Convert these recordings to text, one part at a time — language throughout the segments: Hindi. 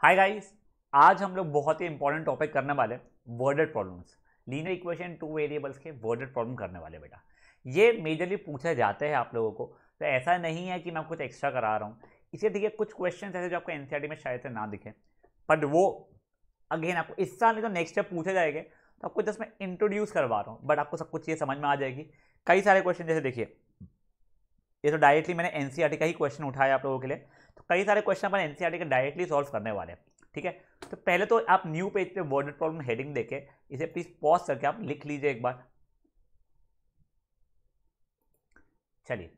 हाय गाइस, आज हम लोग बहुत ही इंपॉर्टेंट टॉपिक करने वाले worded problems. Linear equation two variables के वर्डेड प्रॉब्लम करने वाले बेटा। ये मेजरली पूछे जाते हैं आप लोगों को, तो ऐसा नहीं है कि मैं कुछ एक्स्ट्रा करा रहा हूँ। इसे ठीक है, कुछ क्वेश्चन ऐसे जो आपको एनसीईआरटी में शायद से ना दिखे, बट वो अगेन आपको इस साल नहीं तो नेक्स्ट ईयर पूछे जाएंगे, तो आपको जस्ट मैं इंट्रोड्यूस करवा रहा हूँ, बट आपको सब कुछ ये समझ में आ जाएगी। कई सारे क्वेश्चन जैसे देखिए, ये तो डायरेक्टली मैंने एनसीईआरटी का ही क्वेश्चन उठाया आप लोगों के लिए, तो कई सारे क्वेश्चन अपन एनसीईआरटी के डायरेक्टली सॉल्व करने वाले हैं। ठीक है, तो पहले तो आप न्यू पेज पे वर्डेड प्रॉब्लम हेडिंग देके इसे प्लीज पॉज करके आप लिख लीजिए एक बार। चलिए,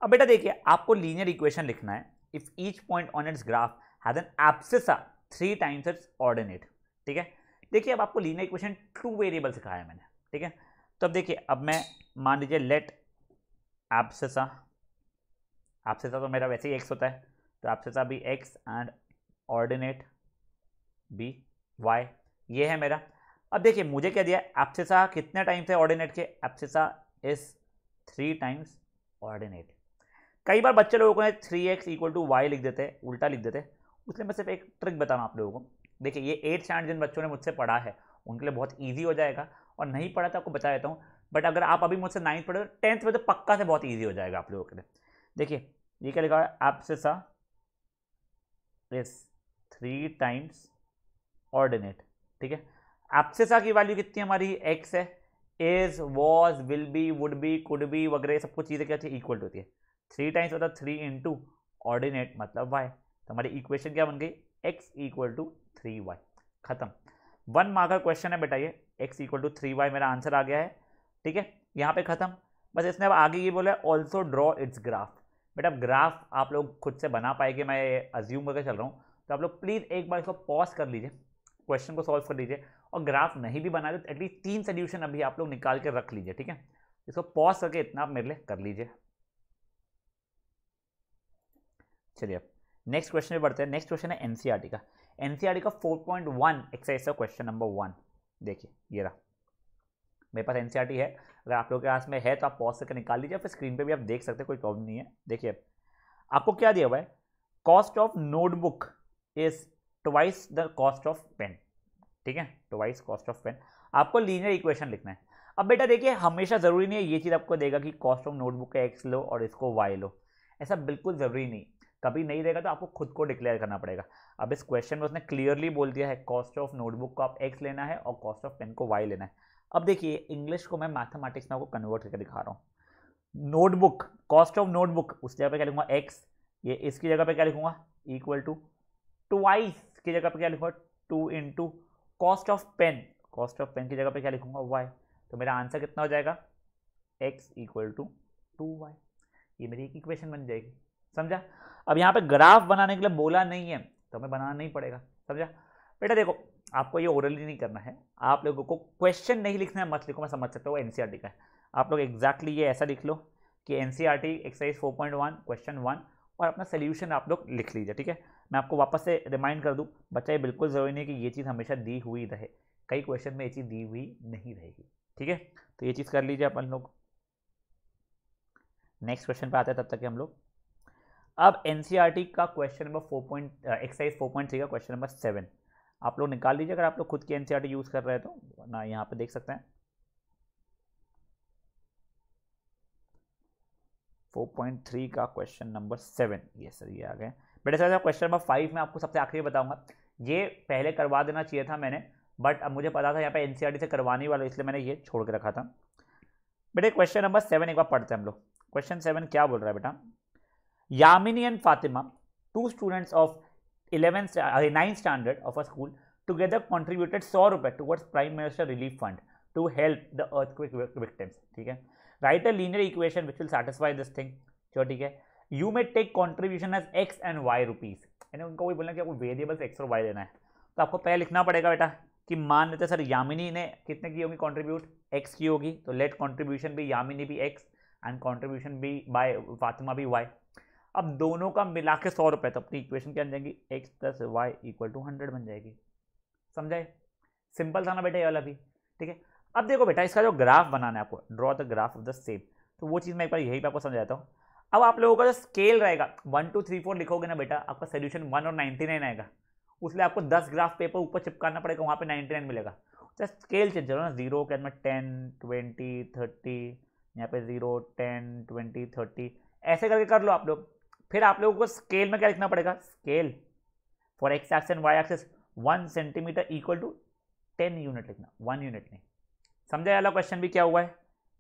अब बेटा देखिए, आपको लीनियर इक्वेशन लिखना है। If each point on it's graph has an abscissa 3 times it's ordinate. ठीक है, देखिए अब आपको लीनियर इक्वेशन टू वेरिएबल सिखाया है मैंने। ठीक है, तो अब देखिए, अब मैं मान लीजिए लेट एब्सिसा, एब्सिसा तो मेरा वैसे ही एक्स होता है, तो एब्सिसा भी एक्स एंड ऑर्डिनेट बी वाई, ये है मेरा। अब देखिए मुझे क्या दिया, एब्सिसा कितने टाइम्स है ऑर्डिनेट के, एब्सिसा इज 3 टाइम्स ऑर्डिनेट। कई बार बच्चे लोगों ने 3x इक्वल टू वाई लिख देते, उल्टा लिख देते, उसलिए मैं सिर्फ एक ट्रिक बताऊँ आप लोगों को। देखिए ये 8 स्टैंडर्ड जिन बच्चों ने मुझसे पढ़ा है उनके लिए बहुत ईजी हो जाएगा, और नहीं पढ़ा तो आपको बता देता हूँ, बट अगर आप अभी मुझसे 9th पढ़े तो 10th में तो पक्का से बहुत ईजी हो जाएगा आप लोगों के लिए। देखिए ये क्या लिखा है, एब्सिसा इज 3 टाइम्स ऑर्डिनेट। ठीक है, एब्सिसा की वैल्यू कितनी हमारी एक्स है, is was will be would be could be वगैरह सब कुछ चीज़ें क्या होती है, इक्वल होती है। 3 टाइम्स मतलब 3 इंटू ऑर्डिनेट मतलब वाई, तो हमारी इक्वेशन क्या बन गई, एक्स इक्वल टू 3y। खत्म, 1 मार्क का क्वेश्चन है बेटा ये, एक्स इक्वल टू 3y मेरा आंसर आ गया है। ठीक है, यहाँ पे खत्म। बस इसने अब आगे ये बोला है ऑल्सो ड्रॉ इट्स ग्राफ। बेटा ग्राफ आप लोग खुद से बना पाएंगे, मैं अज्यूम करके चल रहा हूँ, तो आप लोग प्लीज़ एक बार इसको पॉज कर लीजिए, क्वेश्चन को सॉल्व कर लीजिए, और ग्राफ नहीं भी बना तो एटलीस्ट 3 सोल्यूशन अभी आप लोग निकाल के रख लीजिए। ठीक है, इसको पॉज करके इतना आप मेरे लिए कर लीजिए। चलिए अब नेक्स्ट क्वेश्चन पे बढ़ते हैं। नेक्स्ट क्वेश्चन है एनसीईआरटी का। एनसीईआरटी का 4.1 एक्सरसाइज का क्वेश्चन नंबर 1। देखिए ये रहा, मेरे पास एनसीईआरटी है, अगर आप लोगों के पास में है तो आप पॉज करके निकाल लीजिए, फिर स्क्रीन पे भी आप देख सकते हैं, कोई प्रॉब्लम नहीं है। देखिए आपको क्या दिया हुआ है, cost of notebook is twice the cost of pen. ठीक है, ट्वाइस कॉस्ट ऑफ पेन। आपको लीनियर इक्वेशन लिखना है। अब बेटा देखिए, हमेशा जरूरी नहीं है ये चीज़ आपको देगा कि कॉस्ट ऑफ नोटबुक का एक्स लो और इसको वाई लो, ऐसा बिल्कुल जरूरी नहीं। कभी नहीं रहेगा तो आपको खुद को डिक्लेयर करना पड़ेगा। अब इस क्वेश्चन में उसने क्लियरली बोल दिया है, कॉस्ट ऑफ नोटबुक को आप एक्स लेना है और कॉस्ट ऑफ पेन को वाई लेना है। अब देखिए इंग्लिश को मैं मैथमेटिक्स में आपको कन्वर्ट करके दिखा रहा हूँ। नोटबुक, कॉस्ट ऑफ नोटबुक, उस जगह पे क्या लिखूंगा एक्स, ये इसकी जगह पे क्या लिखूंगा इक्वल टू ट्वाइस की जगह पे क्या लिखूंगा 2 into cost of pen, cost of pen की जगह पे क्या लिखूंगा वाई। तो मेरा आंसर कितना हो जाएगा, x इक्वल टू 2y। ये मेरी एक इक्वेशन बन जाएगी, समझा। अब यहाँ पे ग्राफ बनाने के लिए बोला नहीं है तो हमें बनाना नहीं पड़ेगा, समझा। बेटा देखो, आपको ये ओरली नहीं करना है, आप लोगों को क्वेश्चन नहीं लिखना है, मत लिखो, मैं समझ सकता हूँ एनसीईआरटी का है। आप लोग एग्जैक्टली ये ऐसा लिख लो कि एनसीईआरटी एक्सरसाइज 4.1 क्वेश्चन 1, और अपना सोल्यूशन आप लोग लिख लीजिए। ठीक है, मैं आपको वापस से रिमाइंड कर दूं, बच्चा ये बिल्कुल ज़रूरी नहीं कि ये चीज़ हमेशा दी हुई रहे, कई क्वेश्चन में ये चीज़ दी हुई नहीं रहेगी। ठीक है, तो ये चीज़ कर लीजिए अपन लोग। नेक्स्ट क्वेश्चन पे आते हैं, तब तक हम लोग अब एनसीईआरटी का क्वेश्चन नंबर 4 एक्सरसाइज 4.3 का क्वेश्चन नंबर 7 आप लोग निकाल लीजिए, अगर आप लोग खुद की एनसीईआरटी यूज़ कर रहे हैं तो ना, यहाँ पे देख सकते हैं 4.3 का क्वेश्चन नंबर 7। ये सर ये आ गए बेटे। सर क्वेश्चन नंबर 5 में आपको सबसे आखिरी बताऊंगा, ये पहले करवा देना चाहिए था मैंने, बट अब मुझे पता था यहाँ पे एनसीईआरटी से करवाने वाला, इसलिए मैंने ये छोड़ के रखा था। बेटे क्वेश्चन नंबर 7 एक बार पढ़ते हैं हम लोग। क्वेश्चन 7 क्या बोल रहा है बेटा, Yamini and Fatima, 2 students of 9th standard of a school together contributed 100 रुपए towards prime minister relief fund to help the earthquake victims. ठीक है, write a linear equation which will satisfy this thing. चलो ठीक है, you may take contribution as x and y rupees, यानी उनको वही बोलना कि आपको वेरिएबल्स एक्स और वाई लेना है। तो आपको पहले लिखना पड़ेगा बेटा कि मान लेते सर यामिनी ने कितने की होगी कॉन्ट्रीब्यूट, एक्स की होगी, तो लेट कॉन्ट्रीब्यूशन भी यामिनी भी एक्स एंड कॉन्ट्रीब्यूशन भी बाय फातिमा भी वाई। अब दोनों का मिला के 100 रुपए, तो अपनी इक्वेशन क्या बन जाएगी, x plus y equal to 100 बन जाएगी। समझाए, सिंपल था ना बेटा ये वाला भी। ठीक है, अब देखो बेटा, इसका जो ग्राफ बनाना है आपको, draw the graph of the same, तो वो चीज़ मैं एक बार यही पे आपको समझाता हूँ। अब आप लोगों का जो स्केल रहेगा 1 2 3 4 लिखोगे ना बेटा, आपका सोल्यूशन 1 और 99 आएगा, उसलिए आपको 10 ग्राफ पेपर ऊपर चिपकाना पड़ेगा, वहाँ पे 99 मिलेगा। जस्ट स्केल चेंज करो ना, 0 के अंदर 10 20 30, यहाँ पे 0 10 20 30 ऐसे करके कर लो आप लोग। फिर आप लोगों को स्केल में क्या लिखना पड़ेगा, scale for x axis and y axis 1 centimetre equal to 10 unit लिखना, 1 यूनिट नहीं। समझे वाला क्वेश्चन भी क्या हुआ है,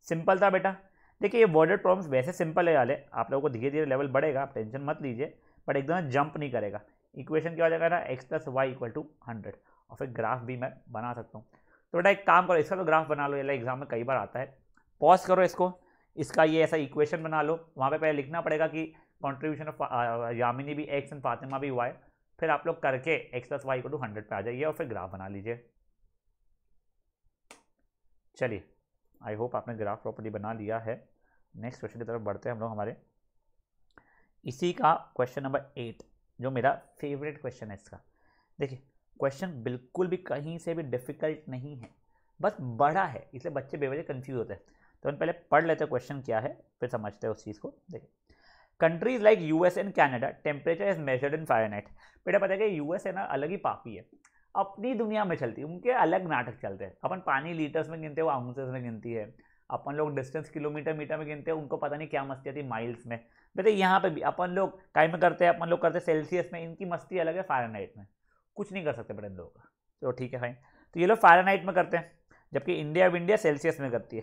सिंपल था बेटा। देखिए ये वर्डेड प्रॉब्लम्स वैसे सिंपल है वाले, आप लोगों को धीरे धीरे लेवल बढ़ेगा, आप टेंशन मत लीजिए, बट एकदम जंप नहीं करेगा। इक्वेशन क्या हो जाएगा ना, x plus y equal to 100, और फिर ग्राफ भी मैं बना सकता हूँ। तो बेटा एक काम करो, इसका तो ग्राफ बना लो, ये एग्जाम में कई बार आता है। पॉज करो इसको, इसका ये ऐसा इक्वेशन बना लो, वहाँ पे पहले लिखना पड़ेगा कि कॉन्ट्रीब्यूशन ऑफ यामिनी भी एक्स एंड फातिमा भी वाई, फिर आप लोग करके x plus y equal to 100 पे आ जाइए और फिर ग्राफ बना लीजिए। चलिए आई होप आपने ग्राफ प्रॉपर्ली बना लिया है। नेक्स्ट क्वेश्चन की तरफ बढ़ते हैं हम लोग हमारे, इसी का क्वेश्चन नंबर 8 जो मेरा फेवरेट क्वेश्चन है इसका। देखिए क्वेश्चन बिल्कुल भी कहीं से भी डिफिकल्ट नहीं है, बस बड़ा है इसलिए बच्चे बेवजह कंफ्यूज होते हैं। तो हम पहले पढ़ लेते हैं क्वेश्चन क्या है, फिर समझते हैं उस चीज़ को। देखिए countries like US and Canada temperature is measured in Fahrenheit. बेटा पता है कि यूएस है ना अलग ही पापी है, अपनी दुनिया में चलती है, उनके अलग नाटक चलते हैं। अपन पानी लीटर्स में गिनते हैं, वो आउंसेस में गिनती है। अपन लोग डिस्टेंस किलोमीटर मीटर में गिनते हैं, उनको पता नहीं क्या मस्ती आती माइल्स में। बेटा यहाँ पे भी अपन लोग टाइम में करते हैं, अपन लोग करते हैं सेल्सियस में, इनकी मस्ती अलग है फ़ारेनहाइट में। कुछ नहीं कर सकते बेटा इन लोगों का। तो ठीक है फाइन, तो ये लोग फ़ारेनहाइट में करते हैं, जबकि इंडिया सेल्सियस में करती है।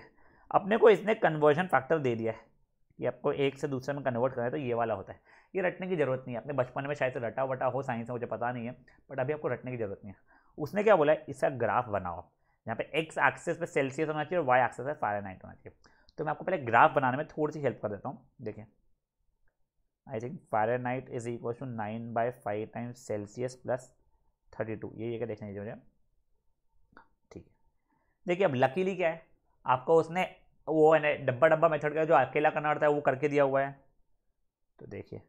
अपने को इसने कन्वर्जन फैक्टर दे दिया है कि आपको एक से दूसरे में कन्वर्ट करना है, तो ये वाला होता है। ये रटने की जरूरत नहीं है, अपने बचपन में शायद से रटा वटा हो साइंस में, मुझे पता नहीं है, बट अभी आपको रटने की जरूरत नहीं है। उसने क्या बोला है, इसका ग्राफ बनाओ, यहाँ पे एक्स एक्सिस पे सेल्सियस होना चाहिए और वाई एक्सिस पे फ़ारेनहाइट होना चाहिए। तो मैं आपको पहले ग्राफ बनाने में थोड़ी सी हेल्प कर देता हूँ। देखिए I think Fahrenheit is equal to 9/5 times Celsius plus 32, ये क्या देखना चाहिए मुझे, ठीक है। देखिए अब लकीली क्या है, आपको उसने वो है डब्बा डब्बा मेथड का जो अकेला करना पड़ता है वो करके दिया हुआ है। तो देखिए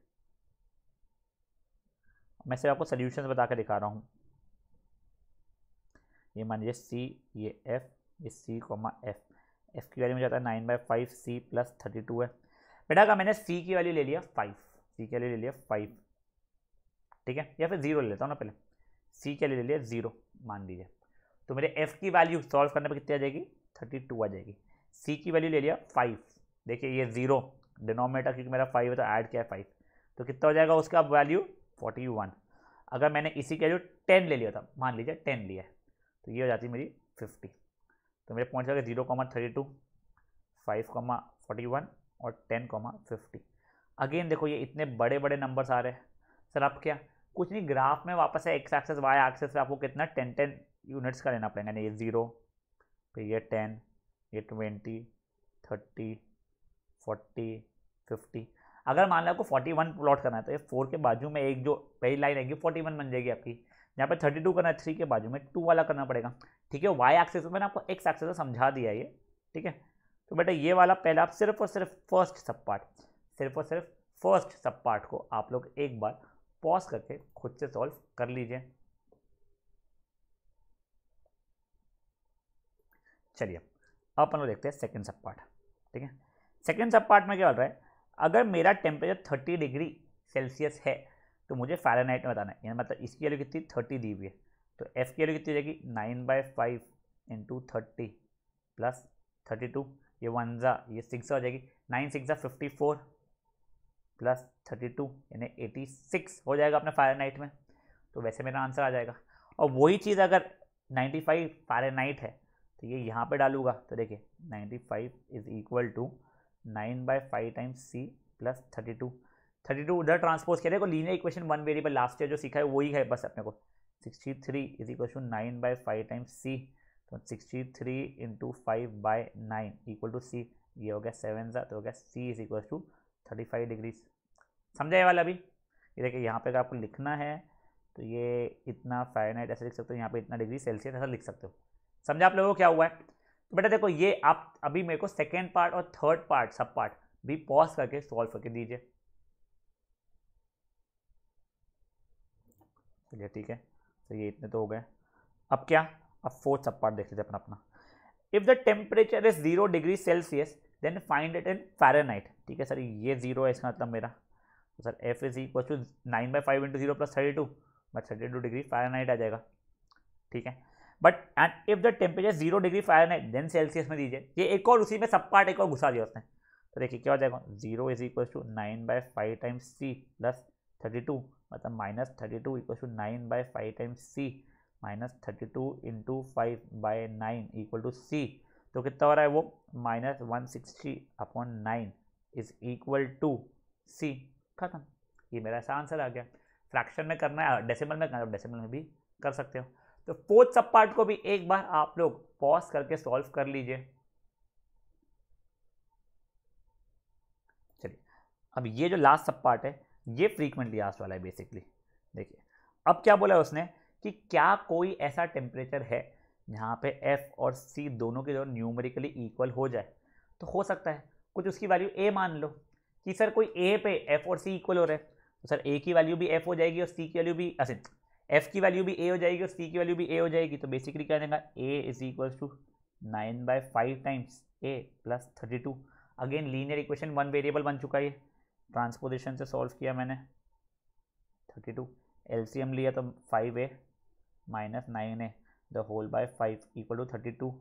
मैं सिर्फ आपको सोल्यूशन बता के दिखा रहा हूँ। ये मान लीजिए सी, ये एफ, ये सी कॉमा एफ, एफ की वैल्यू में जाता है 9/5 सी प्लस 32 है। बेटा का मैंने सी की वैल्यू ले लिया 5, सी की वैल्यू ले लिया 5, ठीक है, या फिर 0 ले लेता हूँ ना, पहले सी की वैल्यू ले लिया 0 मान लीजिए। तो मेरे एफ की वैल्यू सॉल्व करने पर कितनी आ जाएगी, 32 आ जाएगी। सी की वैल्यू ले लिया 5, देखिए ये 0 डिनोमिनेटर क्योंकि मेरा 5 है तो ऐड किया है 5, तो कितना हो जाएगा उसका वैल्यू 41। अगर मैंने इसी की वैल्यू 10 ले लिया था, मान लीजिए 10 लिया है, तो ये हो जाती है मेरी 50। तो मेरे पहुंच जाएगा 0,32, 5,41 और 10,50। अगेन देखो ये इतने बड़े बड़े नंबर्स आ रहे हैं सर, आप क्या कुछ नहीं, ग्राफ में वापस है एक्स एक्सेस वाई एक्सेस पे आपको कितना 10 यूनिट्स का लेना पड़ेगा। ये 0, फिर ये 10, ये 20, 30, 40, 50। अगर मान लो आपको 41 प्लॉट करना है तो ये 4 के बाजू में एक जो पहली लाइन आएगी 41 बन जाएगी आपकी। यहाँ पे 32 करना है, 3 के बाजू में 2 वाला करना पड़ेगा, ठीक है। वाई एक्सेस में मैंने आपको एक्स एक्सेस से समझा दिया ये, ठीक है। तो बेटा ये वाला पहले आप सिर्फ और सिर्फ फर्स्ट सब पार्ट, सिर्फ और सिर्फ फर्स्ट सब पार्ट को आप लोग एक बार पॉज करके खुद से सॉल्व कर लीजिए। चलिए अब अपन लोग देखते हैं सेकंड सब पार्ट, ठीक है। सेकंड सब पार्ट में क्या हो रहा है, अगर मेरा टेम्परेचर 30 डिग्री सेल्सियस है तो मुझे फ़ारेनहाइट में बताना है, यानी मतलब इसकी वैल्यू कितनी 30 दी हुई है, तो एफ की वैल्यू कितनी हो जाएगी 9/5 इंटू 30 प्लस 32, ये 1 जा ये 6 हो जाएगी, 9 6 जा 54 प्लस 32 यानी 86 हो जाएगा अपने फ़ारेनहाइट में। तो वैसे मेरा आंसर आ जाएगा। और वही चीज़ अगर 95 फ़ारेनहाइट है तो ये यहाँ पे डालूंगा, तो देखिए 95 is equal to 9/5 times C plus 32 उधर ट्रांसपोज किया। देखो linear equation 1 variable last year जो सीखा है वही है बस अपने को। 63 is equal to 9/5 times C, तो 63 इंटू 5/9 इक्वल टू सी, ये हो गया 7 ज़ा, तो हो गया सी इज इक्वल टू 35 डिग्रीज। समझा ये वाला भी। ये देखिए यहाँ पे अगर आपको लिखना है तो ये इतना फ़ारेनहाइट ऐसे लिख सकते हो, यहाँ पे इतना डिग्री सेल्सियस ऐसा लिख सकते हो। समझा आप लोगों को क्या हुआ है। तो बेटा देखो ये आप अभी मेरे को सेकेंड पार्ट और थर्ड पार्ट सब पार्ट भी पॉज करके सॉल्व करके दीजिए। चलिए ठीक है, तो ये इतने तो हो गए। अब क्या, अब फोर्थ सब पार्ट देख लेते हैं अपना। If the temperature is 0 degree Celsius then find it in Fahrenheit. ठीक है सर, ये 0 है इसका मतलब मेरा, तो sir F is equal to 9/5 into 0 plus 32, but 32 degree Fahrenheit आ जाएगा, ठीक है। But and if the temperature 0 degree Fahrenheit then Celsius में दीजिए। ये एक और उसी में सब पार्ट एक और घुसा दिया उसने। तो देखिए क्या हो जाएगा, 0 is equal to 9/5 times C plus 32, मतलब -32 equal to 9/5 times C minus 32 into 5/9 equal to C. तो कितना हो रहा है वो, -160/9 इज इक्वल टू सी। खत्म, ये मेरा ऐसा आंसर आ गया। फ्रैक्शन में करना है, डेसिमल में करना है, डेसिमल में भी कर सकते हो। तो फोर्थ सब पार्ट को भी एक बार आप लोग पॉज करके सॉल्व कर लीजिए। चलिए, अब ये जो लास्ट सब पार्ट है ये फ्रीक्वेंटली आस्क्ड वाला है बेसिकली। देखिए अब क्या बोला है उसने कि क्या कोई ऐसा टेम्परेचर है जहाँ पे एफ और सी दोनों के दोनों न्यूमेरिकली इक्वल हो जाए। तो हो सकता है कुछ उसकी वैल्यू ए मान लो कि सर कोई ए पे एफ और सी इक्वल हो रहे हैं, तो सर ए की वैल्यू भी एफ हो जाएगी और सी की वैल्यू भी, अच्छा एफ की वैल्यू भी ए हो जाएगी और सी की वैल्यू भी ए हो जाएगी। तो बेसिकली क्या देगा, A is equal to 9/5 times A plus 32। Again linear equation one variable बन चुका है, ट्रांसपोजिशन से सॉल्व किया मैंने। 32 एलसीएम लिया तो 5a minus 9a the whole by 5 equal to 32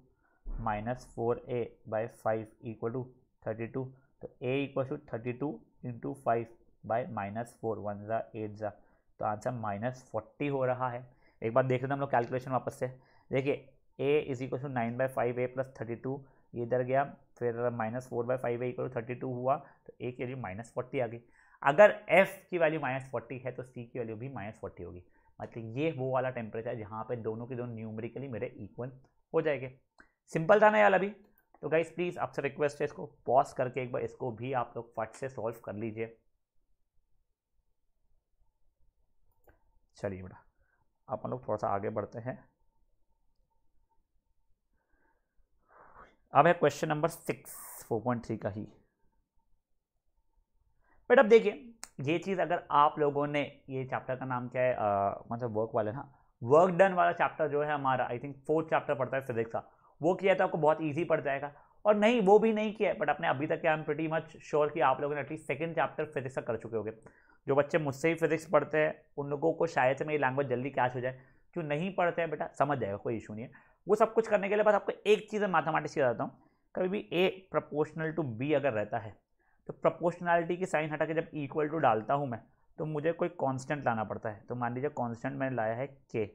minus 4a/5 equal to 32। तो a इक्वल टू 32 इंटू 5/-4 1 ज़ा 8 ज़ा, तो आंसर -40 हो रहा है। एक बार देख लेते हैं हम लोग कैलकुलेशन वापस से। देखिए a is equal to 9/5a plus 32, ये इधर गया, फिर -4/5a इक्वल टू 32 हुआ, तो a की वैल्यू -40 आ गई। अगर f की वैल्यू -40 है तो c की वैल्यू भी -40 होगी। मतलब ये वो वाला टेम्परेचर जहाँ पे दोनों के दोनों न्यूमेरिकली मेरे इक्वल हो जाएंगे। सिंपल था ना ये वाला भी। तो गाइस प्लीज़ आपसे रिक्वेस्ट है, इसको पॉज करके एक बार इसको भी आप लोग फट से सॉल्व कर लीजिए। चलिए बेटा अपन लोग थोड़ा सा आगे बढ़ते हैं। अब है क्वेश्चन नंबर 6 4.3 का ही। बट अब देखिए ये चीज़ अगर आप लोगों ने, ये चैप्टर का नाम क्या है, मतलब वर्क वाला ना, वर्क डन वाला चैप्टर जो है हमारा, आई थिंक 4th चैप्टर पड़ता है फिजिक्स का, वो किया तो आपको बहुत इजी पड़ जाएगा। और नहीं वो भी नहीं किया है बट आपने अभी तक, I am pretty much sure कि आप लोगों ने एटलीस्ट 2nd चैप्टर फिजिक्स का कर चुके होंगे। जो बच्चे मुझसे ही फिजिक्स पढ़ते हैं उन लोगों को शायद से मेरी लैंग्वेज जल्दी कैच हो जाए, जो नहीं पढ़ते हैं बेटा समझ जाएगा, कोई इशू नहीं है। वो सब कुछ करने के लिए बस आपको एक चीज़ मैथमेटिक्स बताता हूँ, कभी भी ए प्रोपोर्शनल टू बी अगर रहता है तो प्रोपोर्शनैलिटी की साइन हटा के जब इक्वल टू डालता हूँ मैं, तो मुझे कोई कांस्टेंट लाना पड़ता है। तो मान लीजिए कांस्टेंट मैंने लाया है के,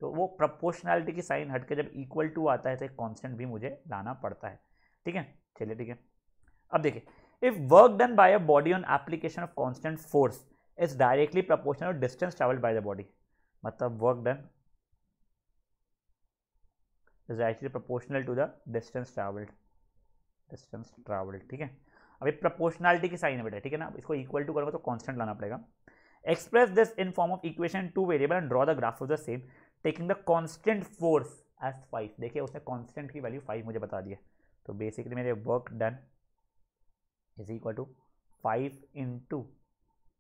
तो वो प्रोपोर्शनैलिटी की साइन हट के जब इक्वल टू आता है तो एक कांस्टेंट भी मुझे लाना पड़ता है। ठीक है, चलिए ठीक है। अब देखिए, if work done by a body on application of constant force is directly proportional to distance travelled by the body, मतलब work done is directly proportional to the distance travelled, ठीक है। अब ये प्रोपोर्शनैलिटी की साइन है बेटा, ठीक है ना। इसको इक्वल टू करोगे तो कांस्टेंट लाना पड़ेगा। Express this in form of equation two variable and draw the graph of the same taking the constant force as 5। देखिए उसने कांस्टेंट की वैल्यू 5 मुझे बता दी है। तो बेसिकली मेरे work done is equal to 5 into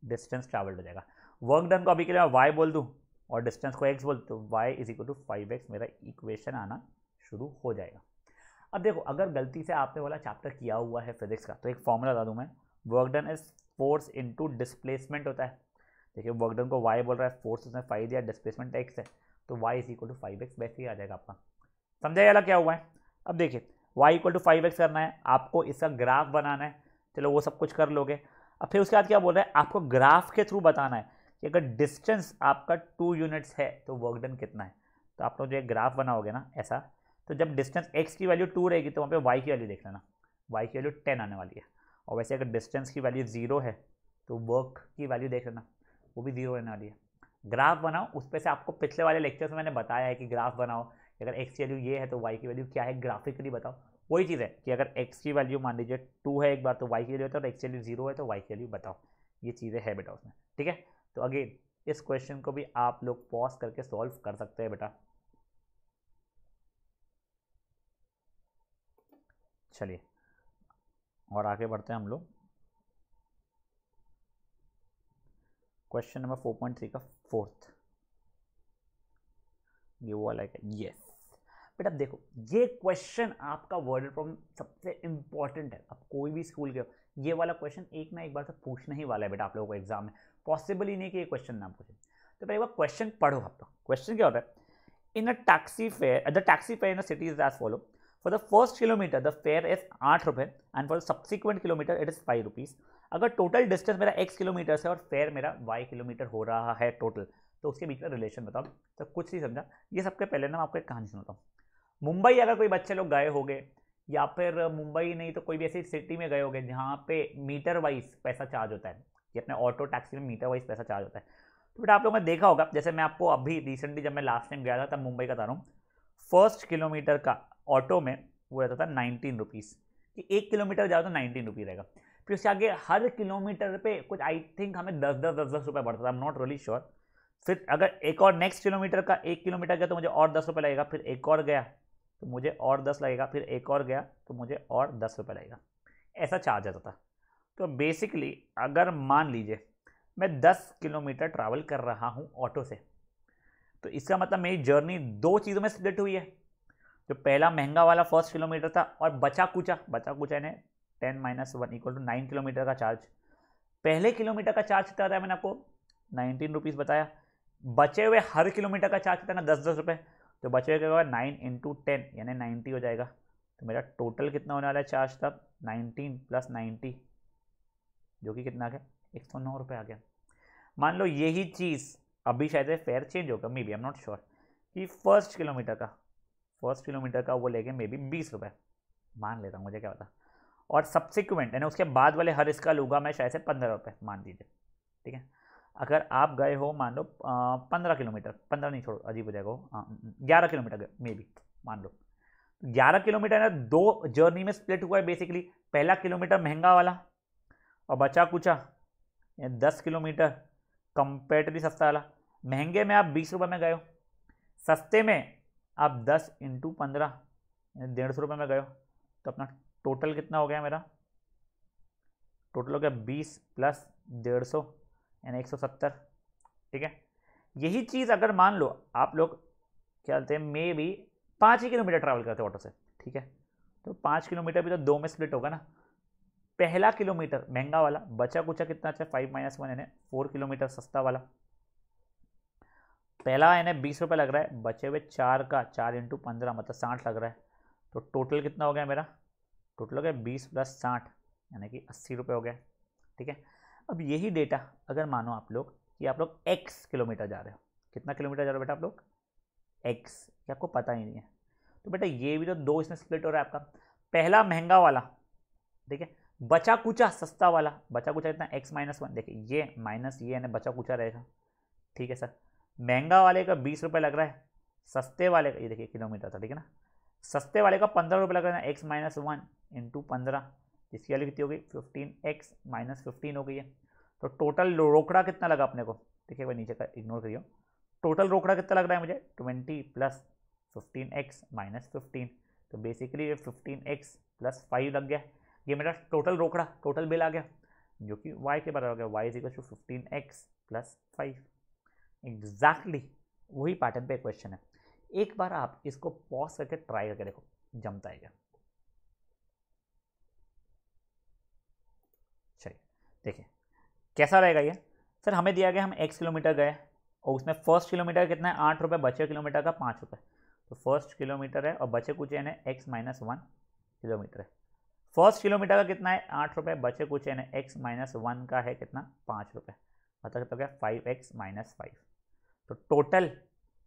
distance travelled हो जाएगा। वर्क डन को अभी के लिए मैं y बोल दूँ और डिस्टेंस को x बोल, तो y is equal to 5x मेरा इक्वेशन आना शुरू हो जाएगा। अब देखो अगर गलती से आपने वाला चैप्टर किया हुआ है फिजिक्स का, तो एक फॉर्मूला बता दूं मैं, work done is force into displacement होता है। देखिए वर्क डन को y बोल रहा है, फोर्स उसने 5 दिया, डिस्प्लेसमेंट x है, तो y is equal to 5x वैसे ही आ जाएगा आपका। समझाइए वाला क्या हुआ है। अब देखिए y इक्वल टू 5x करना है, आपको इसका ग्राफ बनाना है, चलो वो सब कुछ कर लोगे। अब फिर उसके बाद क्या बोल रहा है, आपको ग्राफ के थ्रू बताना है कि अगर डिस्टेंस आपका 2 यूनिट्स है तो वर्क डन कितना है। तो आप लोग जो ग्राफ बनाओगे ना ऐसा, तो जब डिस्टेंस x की वैल्यू 2 रहेगी तो वहाँ पे y की वैल्यू देख लेना, y की वैल्यू 10 आने वाली है। और वैसे अगर डिस्टेंस की वैल्यू 0 है तो वर्क की वैल्यू देख लेना, वो भी 0 रहने वाली है। ग्राफ बनाओ, उस पर से आपको पिछले वाले लेक्चर्स में मैंने बताया है कि ग्राफ बनाओ, अगर x की वैल्यू ये है तो y की वैल्यू क्या है, ग्राफिकली बताओ। वही चीज़ है कि अगर x की वैल्यू मान लीजिए 2 है एक बार तो y की वैल्यू होता है, और x की वैल्यू 0 है तो y की वैल्यू बताओ। ये चीज़ें है बेटा उसमें, ठीक है। तो अगेन इस क्वेश्चन को भी आप लोग पॉज करके सॉल्व कर सकते हैं बेटा। चलिए और आगे बढ़ते हैं हम लोग। क्वेश्चन नंबर 4.3 का फोर्थ, ये वो वाला है, यस बेटा। देखो ये क्वेश्चन आपका वर्ड प्रॉब्लम सबसे इंपॉर्टेंट है। अब कोई भी स्कूल के, ये वाला क्वेश्चन एक ना एक बार तो पूछना ही वाला है बेटा आप लोगों को एग्जाम में, पॉसिबल ही नहीं कि ये क्वेश्चन ना पूछे। तो पहले एक बार क्वेश्चन पढ़ो आप लोग। क्वेश्चन क्या होता है, in a taxi fare the taxi fare in a city is as follow, for the first kilometre the fare is 8 रुपये and for subsequent kilometre it is 5 rupees. अगर टोटल डिस्टेंस मेरा x किलोमीटर है और फेयर मेरा y किलोमीटर हो रहा है टोटल, तो उसके बीच में रिलेशन बताओ। तो कुछ नहीं समझा, ये सबके पहले ना मैं आपको एक कहानी सुनाता हूँ। मुंबई अगर कोई बच्चे लोग गए होंगे, या फिर मुंबई नहीं तो कोई भी ऐसी सिटी में गए होंगे जहाँ पे मीटर वाइज पैसा चार्ज होता है, कि अपने ऑटो टैक्सी में मीटर वाइज पैसा चार्ज होता है। तो बेटा आप लोगों ने देखा होगा, जैसे मैं आपको अभी रिसेंटली जब मैं लास्ट टाइम गया था तब मुंबई का बता रहा हूँ, फर्स्ट किलोमीटर का ऑटो में वो रहता था 19 रुपीज़, कि 1 किलोमीटर जाओ तो 19 रुपीज़ रहेगा। फिर उसके आगे हर किलोमीटर पे कुछ आई थिंक हमें 10 रुपये बढ़ता था, आई एम नॉट रियली श्योर। फिर अगर एक और नेक्स्ट किलोमीटर का 1 किलोमीटर गया तो मुझे और 10 रुपये लगेगा, फिर एक और गया तो मुझे और 10 लगेगा, फिर एक और गया तो मुझे और 10 रुपये लगेगा, ऐसा चार्ज आता था। तो बेसिकली अगर मान लीजिए मैं 10 किलोमीटर ट्रैवल कर रहा हूँ ऑटो से, तो इसका मतलब मेरी जर्नी दो चीज़ों में स्प्लिट हुई है। जो पहला महंगा वाला फर्स्ट किलोमीटर था और बचा कुचा ने 10 - 1 = 9 किलोमीटर का चार्ज। पहले किलोमीटर का चार्ज कितना था मैंने आपको 19 रुपीज़ बताया। बचे हुए हर किलोमीटर का चार्ज कितना 10 रुपये, तो बचे हुए क्या होगा 9 × 10 यानी 90 हो जाएगा। तो मेरा टोटल कितना होने वाला है चार्ज तब 19 + 90 जो कि कितना आ गया 109 रुपये आ गया। मान लो यही चीज़ अभी शायद फेयर चेंज होगा, may be I am not sure, कि फर्स्ट किलोमीटर का वो लेके मे बी 20 रुपये मान लेता हूँ, मुझे क्या पता। और सब्सिक्वेंट यानी उसके बाद वाले हर इसका लूँगा मैं शायद से 15 रुपये मान लीजिए, ठीक है। अगर आप गए हो मान लो 15 किलोमीटर, 15 नहीं छोड़ो अजीब हो जाएगा, 11 किलोमीटर गए मे बी मान लो, 11 किलोमीटर ना दो जर्नी में स्प्लिट हुआ है बेसिकली। पहला किलोमीटर महंगा वाला और बचा कुचा 10 किलोमीटर कंपेरेटिवली सस्ता वाला। महंगे में आप 20 रुपये में गए हो, सस्ते में आप 10 × 15 यानी 150 रुपये में गए हो। तो अपना टोटल कितना हो गया मेरा, टोटल हो गया 20 + 150 यानी 170, ठीक है। यही चीज़ अगर मान लो आप लोग क्या बोलते हैं may be 5 he kilometre travel करते ऑटो से, ठीक है, तो 5 किलोमीटर भी तो दो में स्प्लिट होगा ना। पहला किलोमीटर महंगा वाला, बचा कुचा कितना अच्छा 5 - 1 यानी 4 किलोमीटर सस्ता वाला। पहला यानी 20 रुपये लग रहा है, बचे हुए 4 × 15 मतलब 60 लग रहा है। तो टोटल कितना हो गया मेरा, टोटल हो गया 20 + 60 यानी कि 80 रुपये हो गया, ठीक है। अब यही डेटा अगर मानो आप लोग कि आप लोग x किलोमीटर जा रहे हो, कितना किलोमीटर जा रहे हो बेटा आप लोग x, कि आपको पता ही नहीं है, तो बेटा ये भी तो दो इसमें स्प्लिट हो रहा है आपका। पहला महंगा वाला, ठीक है, बचा कुचा सस्ता वाला, बचा कुचा कितना x - 1, देखिए ये माइनस ये यानी बचा कुचा रहेगा, ठीक है सर। महंगा वाले का 20 रुपये लग रहा है, सस्ते वाले का ये देखिए किलोमीटर था, ठीक है ना, सस्ते वाले का 15 रुपये लग रहा है, x - 1 × 15 जिसकी वैल्यू कितनी हो गई 15x - 15 हो गई है। तो टोटल रोकड़ा कितना लगा अपने को, देखिए भाई नीचे का इग्नोर करिए, टोटल रोकड़ा कितना लग रहा है मुझे 20 + 15x - 15, तो बेसिकली 15x + 5 लग गया। ये मेरा टोटल रोकड़ा टोटल बिल आ गया जो कि y के बराबर हो गया, y = 15x + 5। एग्जैक्टली वही पैटर्न पे क्वेश्चन है। एक बार आप इसको पॉज करके ट्राई करके देखो जमता है क्या। चलिए देखिए कैसा रहेगा ये। सर हमें दिया गया हम x किलोमीटर गए और उसमें फर्स्ट किलोमीटर कितना है 8 रुपये, बचे किलोमीटर का 5 रुपये। तो फर्स्ट किलोमीटर है और बचे कुछ यानी x - 1 किलोमीटर है। फर्स्ट किलोमीटर का कितना है 8 रुपये, बचे कुछ यानी x - 1 का है कितना 5 रुपये, मतलब कितना गया 5x - 5। तो टोटल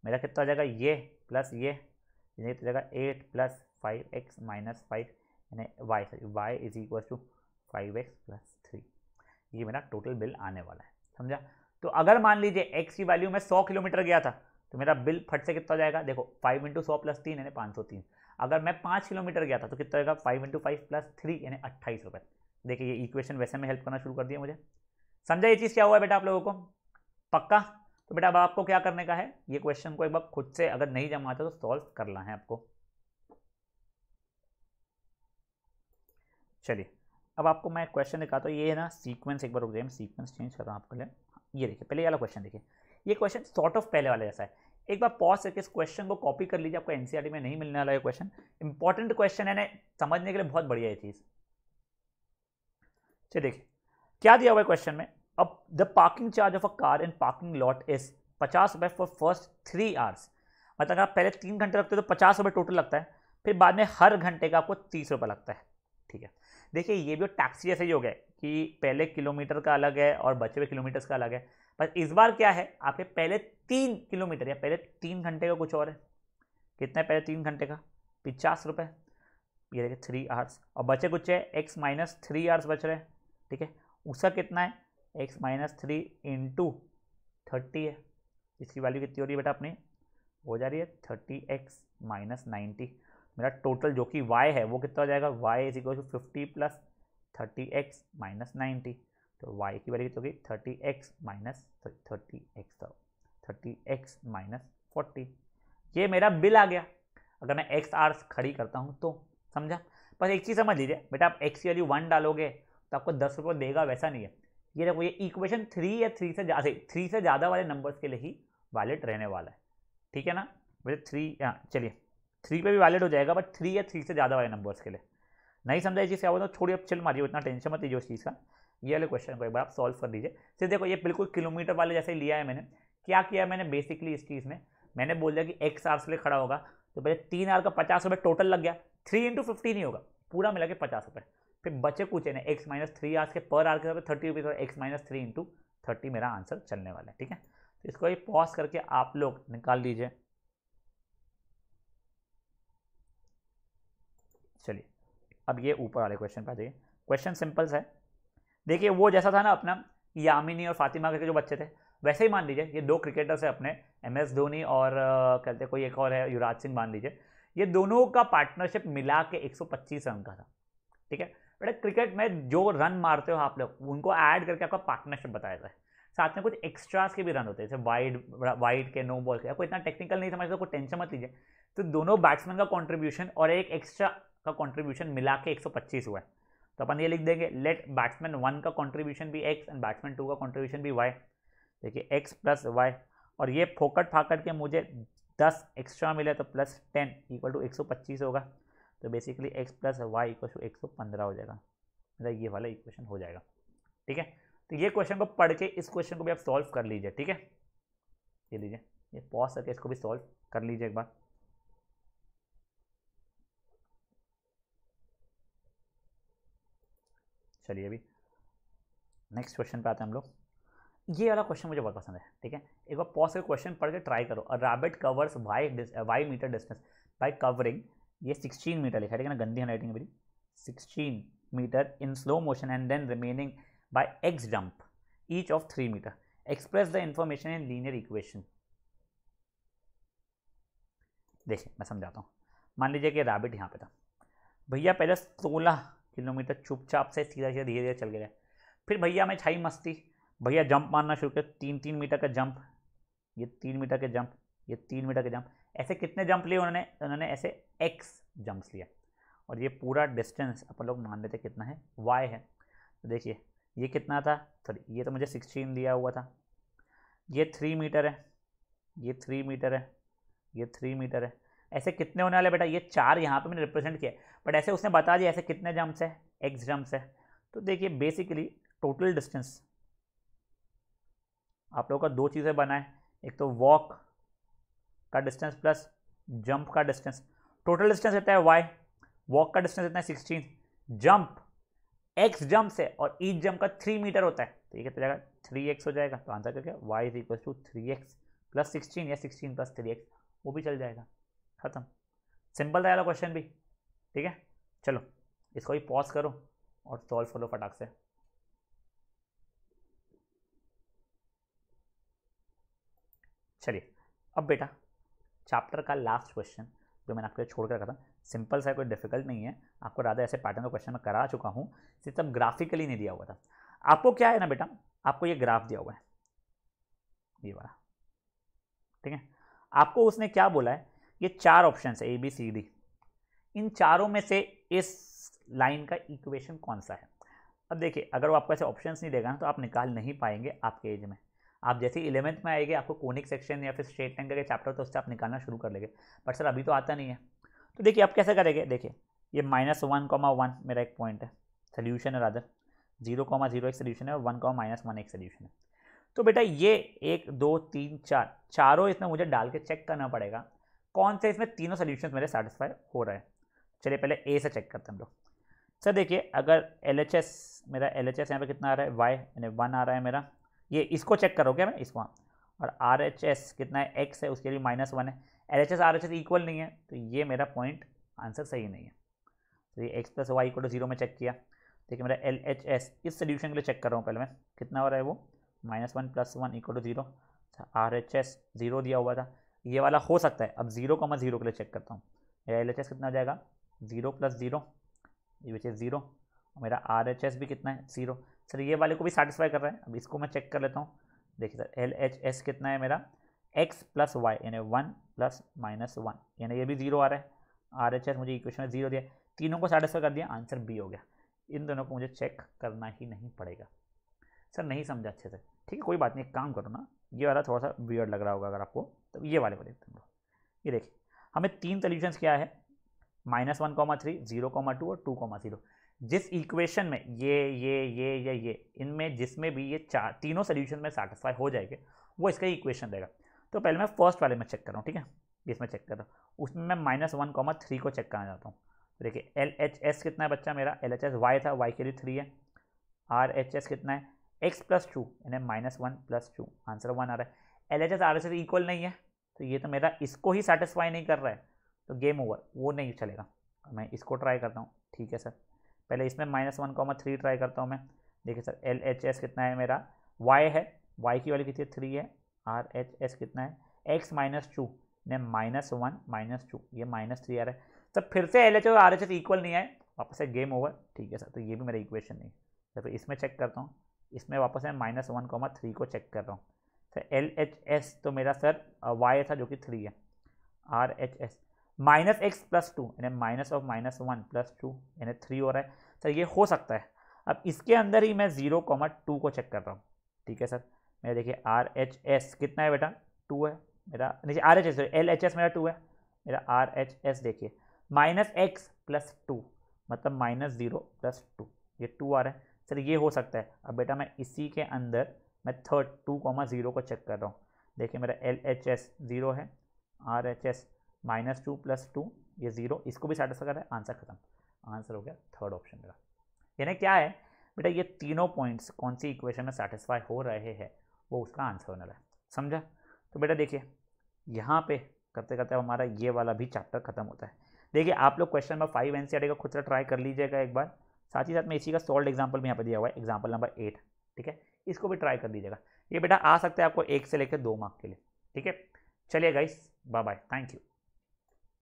मेरा कितना हो जाएगा ये प्लस ये तो जाएगा 8 + 5x - 5 यानी y = 5x + 3। ये मेरा टोटल बिल आने वाला है, समझा। तो अगर मान लीजिए x की वैल्यू में 100 किलोमीटर गया था तो मेरा बिल फट से कितना हो जाएगा, देखो 5 × 100 + 3 यानी 503। अगर मैं 5 किलोमीटर गया था तो कितना होगा 5 × 5 + 3 यानी 28 रुपये। देखिए ये इक्वेशन वैसे में हेल्प करना शुरू कर दिया मुझे, समझा ये चीज़ क्या हुआ है बेटा आप लोगों को, पक्का। तो बेटा अब आपको क्या करने का है, ये क्वेश्चन को एक बार खुद से अगर नहीं जमा आता तो सॉल्व करना है आपको। चलिए अब आपको मैं क्वेश्चन दिखाता हूँ, ये है ना सीक्वेंस, एक बार रुक जाइए मैं सीक्वेंस चेंज कर रहा हूँ आपके लिए। ये देखिए पहले वाला क्वेश्चन देखिए, ये क्वेश्चन सॉर्ट ऑफ पहले वाला जैसा है। एक बार पॉज करके इस क्वेश्चन को कॉपी कर लीजिए, आपको एनसीईआरटी में नहीं मिलने वाला है क्वेश्चन, इंपॉर्टेंट क्वेश्चन है ना, समझने के लिए बहुत बढ़िया ये चीज़। चलिए देखिए क्या दिया हुआ है क्वेश्चन में, अब the parking charge of a car in parking lot is ₹50 for first 3 hours, मतलब अगर आप पहले 3 घंटे लगते हो तो ₹50 टोटल लगता है, फिर बाद में हर घंटे का आपको ₹30 लगता है। ठीक है, देखिए ये भी टैक्सी जैसे ही हो गया कि पहले किलोमीटर का अलग है और बचे हुए किलोमीटर्स का अलग है, पर इस बार क्या है, आपके पहले 3 किलोमीटर या पहले 3 घंटे का कुछ और है। कितना है पहले 3 घंटे का? ₹50, ये देखिए 3 आवर्स, और बचे कुछ है x माइनस 3 आवर्स बच रहे हैं। ठीक है, उसका कितना है, x माइनस 3 इंटू 30 है, इसकी वैल्यू कितनी हो रही है बेटा अपनी, हो जा रही है 30x माइनस 90। मेरा टोटल जो कि y है वो कितना हो जाएगा, y is equal to 50 plus 30x minus 90, तो y की वैल्यू कितनी होगी 30x माइनस 30x माइनस 40। ये मेरा बिल आ गया। अगर मैं x आवर्स खड़ी करता हूँ तो, समझा? बस एक चीज़ समझ लीजिए बेटा, आप x की वैल्यू 1 डालोगे तो आपको ₹10 देगा, वैसा नहीं है। ये देखो, ये इक्वेशन 3 या 3 से ज़्यादा वाले नंबर्स के लिए ही वैलिड रहने वाला है। ठीक है ना बेटा, 3 चलिए 3 पे भी वैलिड हो जाएगा, बट 3 या 3 से ज़्यादा वाले नंबर्स के लिए। नहीं समझा ये चीज़ क्या होता है, छोड़िए, अब चिल मारिए, इतना टेंशन मत लीजिए उस चीज़ का। ये वाले क्वेश्चन को एक बार आप सॉल्व कर लीजिए। फिर देखो, ये बिल्कुल किलोमीटर वाले जैसे लिया है मैंने। क्या किया मैंने बेसिकली इस चीज़ में, मैंने बोल दिया कि x आवर्स के लिए खड़ा होगा तो पहले 3 आवर का ₹50 टोटल लग गया, 3 इंटू 50 नहीं होगा, पूरा मिला के ₹50। फिर बचे कुछ है ना, x माइनस 3 आवर्स के पर आवर के हिसाब से ₹30 और x माइनस 3 इंटू 30 मेरा आंसर चलने वाला है। ठीक है, तो इसको ये पॉज करके आप लोग निकाल लीजिए। चलिए अब ये ऊपर वाले क्वेश्चन पे आ जाइए। क्वेश्चन सिंपल है, देखिए वो जैसा था ना अपना यामिनी और फातिमा करके जो बच्चे थे, वैसे ही मान लीजिए ये 2 क्रिकेटर्स है अपने, MS धोनी और कहते कोई एक और है युवराज सिंह, मान लीजिए ये दोनों का पार्टनरशिप मिला के 125 रन का था। ठीक है बेटा, क्रिकेट में जो रन मारते हो आप लोग उनको ऐड करके आपका पार्टनरशिप बताया जाए, साथ में कुछ एक्स्ट्रास के भी रन होते हैं, जैसे वाइड के, नो बॉल के। आपको इतना टेक्निकल नहीं समझते, कोई टेंशन मत लीजिए। तो दोनों बैट्समैन का कॉन्ट्रीब्यूशन और एक एक्स्ट्रा का कॉन्ट्रीब्यूशन मिला के 125 हुआ है। तो अपन ये लिख देंगे, लेट बैट्समैन 1 का कॉन्ट्रीब्यूशन भी x एंड बैट्समैन 2 का कॉन्ट्रीब्यूशन भी y। देखिए x प्लस y, और ये फोकट फाकट के मुझे 10 एक्स्ट्रा मिले तो प्लस 10 इक्वल टू 125 होगा। तो basically x plus y equal to 115 हो जाएगा, मतलब ये वाला इक्वेशन हो जाएगा। ठीक है, तो ये क्वेश्चन को पढ़ के इस क्वेश्चन को भी आप सॉल्व कर लीजिए। ठीक है, ये लीजिए, ये पॉज करके इसको भी सॉल्व कर लीजिए एक बार। चलिए अभी नेक्स्ट क्वेश्चन पे आते हैं हम लोग। ये वाला क्वेश्चन मुझे बहुत पसंद है। ठीक है, एक बार पॉज करके क्वेश्चन पढ़ के ट्राई करो। A rabbit covers y metre distance by covering, ये 16 मीटर लिखा है, ठीक है ना, गंदी हैंडराइटिंग है मेरी, 16 metre in slow motion and then remaining by x jump each of 3 metre, express the information in linear equation. देखिए मैं समझाता हूँ। मान लीजिए कि रैबिट यहाँ पे था, भैया पहले 16 किलोमीटर चुपचाप से सीधा सीधा धीरे धीरे चल गए। फिर भैया मैं छाई मस्ती, भैया जंप मारना शुरू किया, 3-3 मीटर का जंप, ये 3 मीटर के जंप, ये 3 मीटर के जंप, ऐसे कितने जंप लिए उन्होंने ऐसे x जंप्स लिया, और ये पूरा डिस्टेंस अपन लोग मान लेते कितना है, y है। तो देखिए ये कितना था, सॉरी ये तो मुझे 16 दिया हुआ था, ये 3 मीटर है, ये 3 मीटर है, ये 3 मीटर है, ऐसे कितने होने वाले बेटा, ये 4 यहाँ पे मैंने रिप्रेजेंट किया, बट ऐसे उसने बता दिया ऐसे कितने जंप्स है, x जंप्स है। तो देखिए बेसिकली टोटल डिस्टेंस आप लोगों का 2 चीज़ें बना है, एक तो वॉक का डिस्टेंस प्लस जंप का डिस्टेंस। टोटल डिस्टेंस रहता है y, वॉक का डिस्टेंस रहता है 16, जंप x जंप से और ईच जंप का 3 मीटर होता है, तो ये कितना जाएगा 3x हो जाएगा। तो आंसर क्या, y is equal to 3x plus 16 या 16 प्लस 3x, वो भी चल जाएगा, खत्म। सिंपल था क्वेश्चन भी। ठीक है, चलो इसको भी पॉज करो और सॉल्व करो फटाक से। चलिए अब बेटा चैप्टर का लास्ट क्वेश्चन जो मैंने आपके छोड़ कर रखा था, सिंपल सा, कोई डिफिकल्ट नहीं है, आपको ज़्यादा ऐसे पैटर्न का क्वेश्चन मैं करा चुका हूँ, सिर्फ ग्राफिकली नहीं दिया हुआ था। आपको क्या है ना बेटा, आपको ये ग्राफ दिया हुआ है, ये वाला, ठीक है, आपको उसने क्या बोला है, ये 4 ऑप्शन है ABCD, इन चारों में से इस लाइन का इक्वेशन कौन सा है। अब देखिए अगर वो आपको ऐसे ऑप्शंस नहीं देगा ना तो आप निकाल नहीं पाएंगे आपके एज में। आप जैसे 11th में आएंगे आपको कोनिक सेक्शन या फिर स्ट्रेट लाइन का चैप्टर तो उससे आप निकालना शुरू कर लेंगे, बट सर अभी तो आता नहीं है। तो देखिए आप कैसे करेंगे, देखिए ये -1,1 मेरा एक पॉइंट है, सोल्यूशन है, रादर 0,0 एक सोल्यूशन है और 1,-1 एक सोल्यूशन है। तो बेटा ये 1 2 3 4 चारों इसमें मुझे डाल के चेक करना पड़ेगा कौन से इसमें तीनों सोल्यूशन मेरे सेटिस्फाई हो रहे हैं। चलिए पहले ए से चेक करते हैं हम लोग। सर देखिए अगर LHS मेरा LHS यहाँ पे कितना आ रहा है y यानी 1 आ रहा है मेरा, ये इसको चेक करोगे मैं इसको, और RHS कितना है x है उसके लिए -1 है। LHS RHS इक्वल नहीं है तो ये मेरा पॉइंट आंसर सही नहीं है। तो ये x + y = 0 में चेक किया। देखिए मेरा LHS इस सोल्यूशन के लिए चेक कर रहा हूँ पहले मैं, कितना हो रहा है वो -1 + 1 = 0। RHS 0 दिया हुआ था, ये वाला हो सकता है। अब 0,0 के लिए चेक करता हूँ, मेरा LHS कितना आ जाएगा 0 + 0 विच इज़ 0, मेरा RHS भी कितना है 0। सर ये वाले को भी सेटिस्फाई कर रहा है, अब इसको मैं चेक कर लेता हूँ। देखिए सर LHS कितना है मेरा x + y यानी 1 ± 1 यानी ये भी 0 आ रहा है। RHS मुझे इक्वेशन में 0 दिया, तीनों को सेटिस्फाई कर दिया, आंसर बी हो गया। इन दोनों को मुझे चेक करना ही नहीं पड़ेगा। सर नहीं समझा अच्छे से, ठीक है कोई बात नहीं, एक काम करो ना, ये वाला थोड़ा सा वियर्ड लग रहा होगा अगर आपको, तो ये वाले को देखते हैं। ये देखिए हमें 3 सोल्यूशंस क्या है, -1,3, 0,2 और 2,0। जिस इक्वेशन में ये इनमें जिसमें भी ये तीनों सोल्यूशन में सेटिस्फाई हो जाएंगे वो इसका इक्वेशन देगा। तो पहले मैं फर्स्ट वाले में चेक कर रहा हूँ, ठीक है इसमें चेक कर रहा हूँ, उसमें मैं -1,3 को चेक करना चाहता हूँ। तो देखिए LHS कितना है बच्चा मेरा, LHS y था, y के लिए 3 है। RHS कितना है x + 2 यानी -1 + 2, आंसर 1 आ रहा है। LHS RHS इक्वल नहीं है तो ये तो मेरा इसको ही सेटिस्फाई नहीं कर रहा है, तो गेम ओवर, वो नहीं चलेगा। मैं इसको ट्राई करता हूँ, ठीक है सर पहले इसमें -1,3 ट्राई करता हूँ मैं। देखिए सर LHS कितना है मेरा, y है, y की वैल्यू कितनी है 3 है। RHS कितना है x - 2 ने -1 - 2, ये -3 आ रहा है। सर फिर से LHS और RHS इक्वल नहीं आए, वापस से गेम ओवर, ठीक है सर तो ये भी मेरा इक्वेशन नहीं। तो फिर इसमें चेक करता हूँ, इसमें वापस मैं -1,3 को चेक कर रहा हूँ। सर LHS तो मेरा सर y था जो कि 3 है। RHS -x + 2 यानी -1 + 2 यानी 3 हो रहा है। सर ये हो सकता है, अब इसके अंदर ही मैं 0,2 को चेक कर रहा हूँ, ठीक है सर। मेरा देखिए RHS कितना है बेटा 2 है मेरा, नीचे RHS LHS मेरा 2 है, मेरा RHS देखिए -x + 2 मतलब -0 + 2, ये 2 आ रहा है। सर ये हो सकता है, अब बेटा मैं इसी के अंदर मैं 2,0 को चेक कर रहा हूँ। देखिए मेरा LHS 0 है, RHS -2 + 2 ये 0, इसको भी सेटिस्फाई कर रहा है, आंसर खत्म। आंसर हो गया थर्ड ऑप्शन मेरा। यानी क्या है बेटा, ये तीनों पॉइंट्स कौन सी इक्वेशन में सेटिस्फाई हो रहे हैं वो उसका आंसर होने वाला है, समझा। तो बेटा देखिए यहाँ पे करते करते हमारा ये वाला भी चैप्टर खत्म होता है। देखिए आप लोग क्वेश्चन नंबर 5 NCERT का खुद से ट्राई कर लीजिएगा एक बार, साथ ही साथ में इसी का सॉल्व एग्जाम्पल भी यहाँ पे दिया हुआ है, एग्जाम्पल नंबर 8, ठीक है इसको भी ट्राई कर दीजिएगा। ये बेटा आ सकते हैं आपको 1 से लेकर 2 मार्क के लिए, ठीक है। चलिए guys bye bye, thank you.